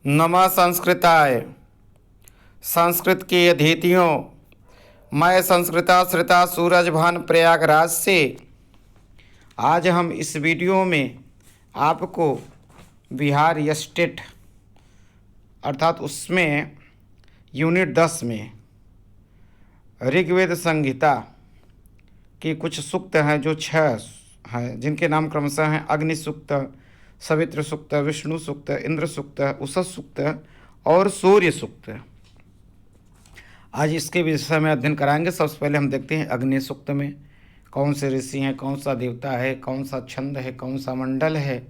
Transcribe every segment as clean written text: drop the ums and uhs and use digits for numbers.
नमः संस्कृताय। संस्कृत के अतिथियों, मैं संस्कृताश्रिता सूरजभान प्रयागराज से आज हम इस वीडियो में आपको बिहार स्टेट अर्थात उसमें यूनिट 10 में ऋग्वेद संहिता के कुछ सूक्त हैं जो 6 हैं, जिनके नाम क्रमशः हैं अग्नि सूक्त, सवित्र सूक्त, विष्णु सूक्त, इंद्र सूक्त, उषस सूक्त और सूर्य सूक्त। आज इसके विषय में अध्ययन कराएंगे। सबसे पहले हम देखते हैं अग्नि सूक्त में कौन से ऋषि हैं, कौन सा देवता है, कौन सा छंद है, कौन सा मंडल है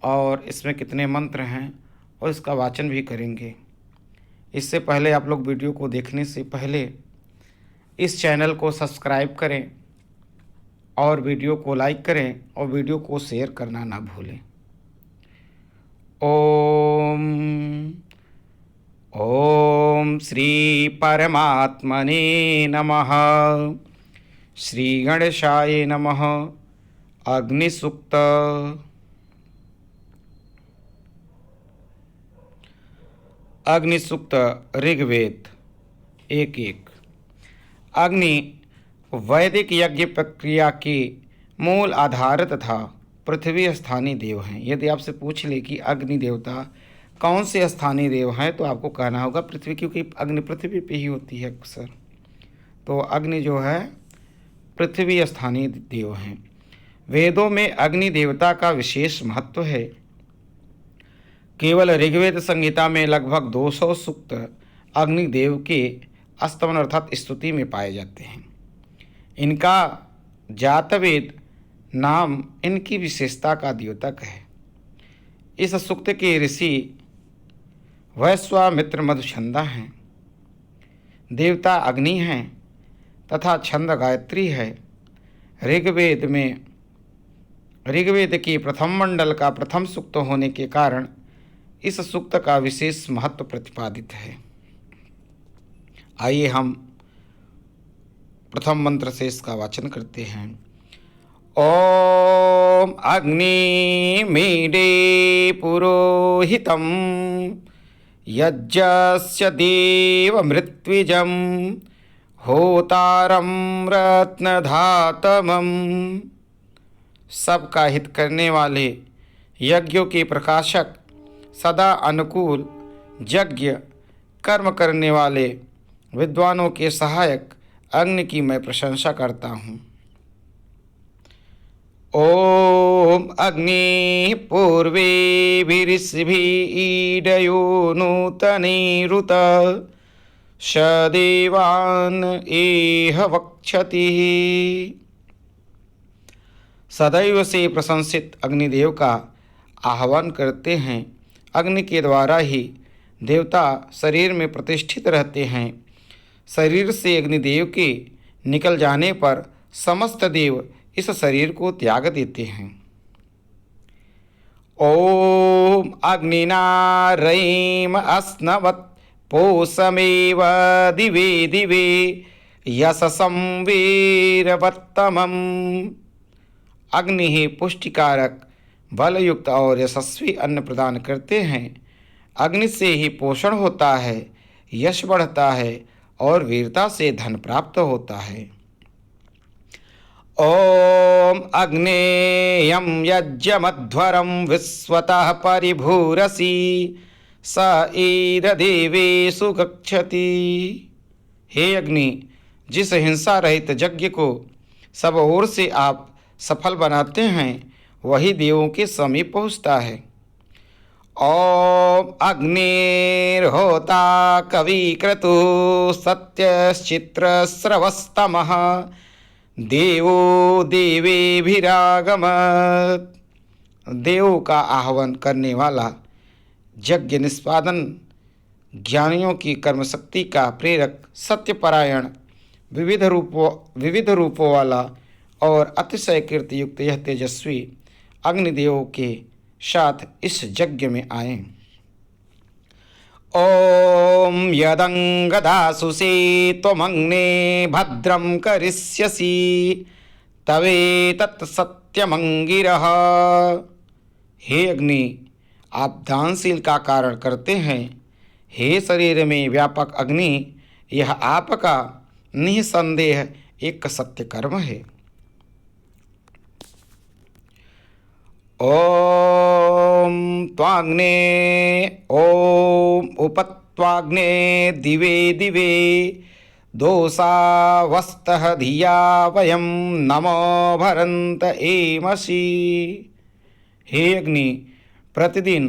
और इसमें कितने मंत्र हैं और इसका वाचन भी करेंगे। इससे पहले आप लोग वीडियो को देखने से पहले इस चैनल को सब्सक्राइब करें और वीडियो को लाइक करें और वीडियो को शेयर करना ना भूलें। ओम ओम श्री परमात्मने नमः। श्री गणेशाय नमः। अग्नि सूक्त। अग्नि सूक्त ऋग्वेद 1:1। अग्नि वैदिक यज्ञ प्रक्रिया के मूल आधार तथा पृथ्वी स्थानीय देव हैं। यदि आपसे पूछ ले कि अग्नि देवता कौन से स्थानीय देव हैं तो आपको कहना होगा पृथ्वी, क्योंकि अग्नि पृथ्वी पे ही होती है अक्सर। तो अग्नि जो है पृथ्वी स्थानीय देव हैं। वेदों में अग्नि देवता का विशेष महत्व है। केवल ऋग्वेद संहिता में लगभग 200 सूक्त अग्निदेव के स्तवन अर्थात स्तुति में पाए जाते हैं। इनका जातवेद नाम इनकी विशेषता का द्योतक है। इस सूक्त के ऋषि वैश्वामित्र मधुछंदा हैं। देवता अग्नि हैं तथा छंद गायत्री है। ऋग्वेद के प्रथम मंडल का प्रथम सूक्त होने के कारण इस सूक्त का विशेष महत्व प्रतिपादित है। आइए हम प्रथम मंत्र से इसका वाचन करते हैं। ओम अग्नि मीडे पुरोहितम यज्ञस्य देव मृत्विजम होतारम रत्नधातमम। सबका हित करने वाले, यज्ञों के प्रकाशक, सदा अनुकूल, यज्ञ कर्म करने वाले, विद्वानों के सहायक अग्नि की मैं प्रशंसा करता हूँ। ओम अग्नि पूर्वेभिरिषभिरीडयो नूतनीरुत सदेवान एह वक्षति। सदैव से प्रशंसित अग्निदेव का आह्वान करते हैं। अग्नि के द्वारा ही देवता शरीर में प्रतिष्ठित रहते हैं। शरीर से अग्निदेव के निकल जाने पर समस्त देव इस शरीर को त्याग देते हैं। ओम अग्निना रयिम अस्नवत् पोषमेव दिवे दिवे यशसं वीरवत्तमम्। अग्नि ही पुष्टिकारक, बलयुक्त और यशस्वी अन्न प्रदान करते हैं। अग्नि से ही पोषण होता है, यश बढ़ता है और वीरता से धन प्राप्त होता है। ओम अग्नेयं यज्ञमध्वरं विश्वतः परिभूरसि स ईददेवेषु गच्छति। हे अग्नि, जिस हिंसा रहित यज्ञ को सब ओर से आप सफल बनाते हैं वही देवों के समीप पहुँचता है। ओम अग्निर्होता कविक्रतु सत्यश्चित्रस्रवस्तमः देवो देवेभिरागमत्। देवों का आह्वान करने वाला, यज्ञ निष्पादन, ज्ञानियों की कर्मशक्ति का प्रेरक, सत्यपरायण, विविध रूपों वाला और अतिशय कीर्ति युक्त यह तेजस्वी अग्निदेवों के साथ इस यज्ञ में आए। ओम यदंगदासुषे त्वमग्ने भद्रं करिष्यसि तवेतत् सत्यमंगिरः। हे अग्नि, आप दानशील का कारण करते हैं। हे शरीर में व्यापक अग्नि, यह आपका निसंदेह एक सत्य कर्म है। ओम त्वाग्ने ओम उपत्वाग्ने दिवे दिवे दोषावस्तः धिया वयं नमो भरन्त एमसि। हे अग्नि, प्रतिदिन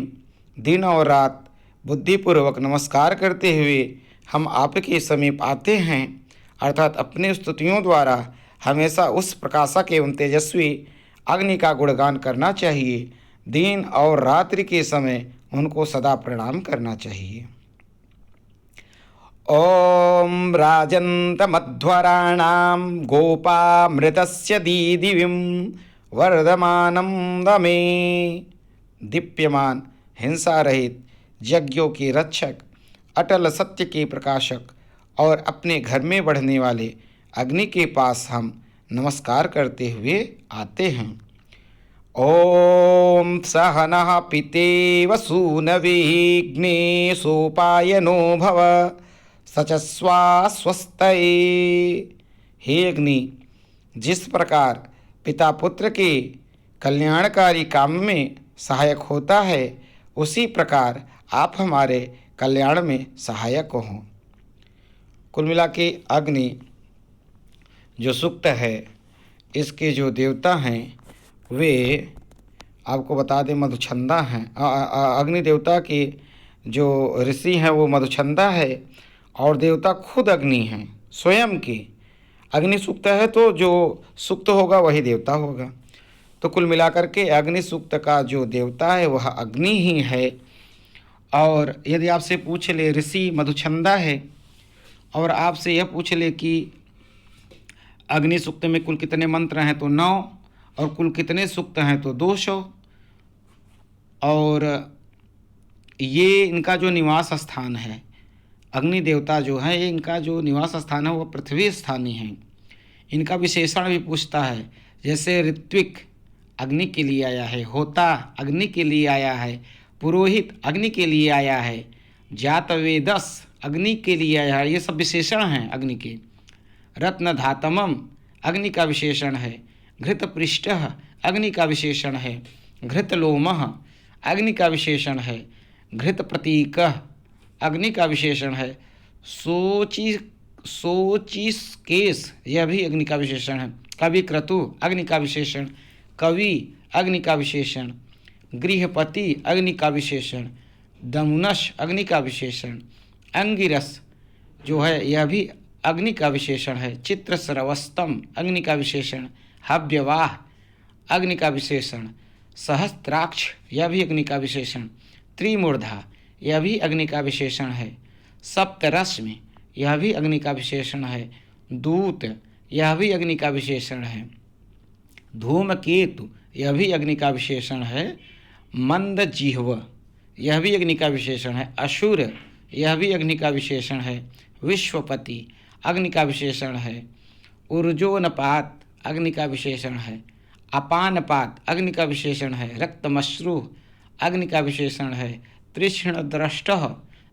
दिन और रात बुद्धिपूर्वक नमस्कार करते हुए हम आपके समीप आते हैं, अर्थात अपनी स्तुतियों द्वारा हमेशा उस प्रकाशक एवं तेजस्वी अग्नि का गुणगान करना चाहिए। दिन और रात्रि के समय उनको सदा प्रणाम करना चाहिए। ओम राजन्तमध्वराणां गोपामृतस्य दीदिविं वर्धमानं दमे। दीप्यमान, हिंसा रहित, यज्ञों के रक्षक, अटल सत्य के प्रकाशक और अपने घर में बढ़ने वाले अग्नि के पास हम नमस्कार करते हुए आते हैं। ओम सहनः पितेव सूनविघ्ने सोपायनो भव सचस्वा स्वस्तये। हे अग्नि, जिस प्रकार पिता पुत्र के कल्याणकारी काम में सहायक होता है, उसी प्रकार आप हमारे कल्याण में सहायक हों। कुल मिला के अग्नि जो सूक्त है, इसके जो देवता हैं वे आपको बता दें मधुछंदा हैं। अग्नि देवता के जो ऋषि हैं वो मधुछंदा है और देवता खुद अग्नि हैं स्वयं की। अग्नि सूक्त है तो जो सूक्त होगा वही देवता होगा। तो कुल मिलाकर के अग्नि सूक्त का जो देवता है वह अग्नि ही है। और यदि आपसे पूछ ले ऋषि मधुछंदा है और आपसे यह पूछ ले कि अग्नि सूक्त में कुल कितने मंत्र हैं तो 9 और कुल कितने सूक्त हैं तो 200। और ये इनका जो निवास स्थान है, अग्नि देवता जो है ये इनका जो निवास स्थान है वह पृथ्वी स्थानी है। इनका विशेषण भी पूछता है, जैसे ऋत्विक अग्नि के लिए आया है, होता अग्नि के लिए आया है, पुरोहित अग्नि के लिए आया है, जातवेदस अग्नि के लिए आया है। ये सब विशेषण हैं अग्नि के। रत्न धातमम अग्नि का विशेषण है, घृत पृष्ठः अग्नि का विशेषण है, घृत लोमः अग्नि का विशेषण है, घृत प्रतीकः अग्नि का विशेषण है, सोचिस केस यह भी अग्नि का विशेषण है, कवि क्रतु अग्नि का विशेषण, कवि अग्नि का विशेषण, गृहपति अग्नि का विशेषण, दमुनश अग्नि का विशेषण, अंगिरस जो है यह भी अग्नि का विशेषण है, चित्रस्रवस्तम अग्नि का विशेषण, हव्यवाह अग्नि का विशेषण, सहस्त्राक्ष यह भी अग्नि का विशेषण, त्रिमूर्धा यह भी अग्नि का विशेषण है, सप्तरश्मि यह भी अग्नि का विशेषण है, दूत यह भी अग्नि का विशेषण है, धूमकेतु यह भी अग्नि का विशेषण है, मंद जिह्व यह भी अग्नि का विशेषण है, असुर यह भी अग्नि का विशेषण है, विश्वपति अग्नि का विशेषण है, ऊर्जोनपात अग्नि का विशेषण है, अपानपात अग्नि का विशेषण है, रक्तमश्रु अग्नि का विशेषण है, तृष्णद्रष्टः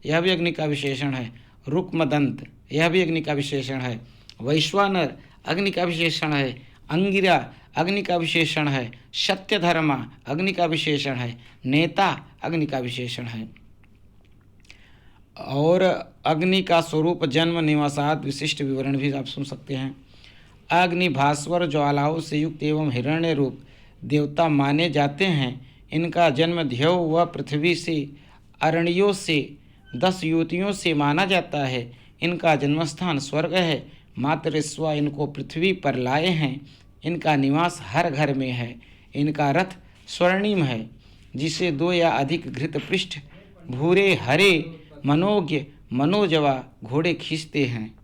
यह भी अग्नि का विशेषण है, रुक्मदंत यह भी अग्नि का विशेषण है, वैश्वानर अग्नि का विशेषण है, अंगिरा अग्नि का विशेषण है, सत्यधर्मा अग्नि का विशेषण है, नेता अग्नि का विशेषण है। और अग्नि का स्वरूप जन्म निवासात विशिष्ट विवरण भी आप सुन सकते हैं। अग्नि भास्वर ज्वालाओं से युक्त एवं हिरण्य रूप देवता माने जाते हैं। इनका जन्म ध्येय व पृथ्वी से अरण्यों से 10 युवतियों से माना जाता है। इनका जन्मस्थान स्वर्ग है। मातृ स्व इनको पृथ्वी पर लाए हैं। इनका निवास हर घर में है। इनका रथ स्वर्णिम है, जिसे 2 या अधिक घृत पृष्ठ भूरे हरे मनोज्ञ मनोजवा घोड़े खींचते हैं।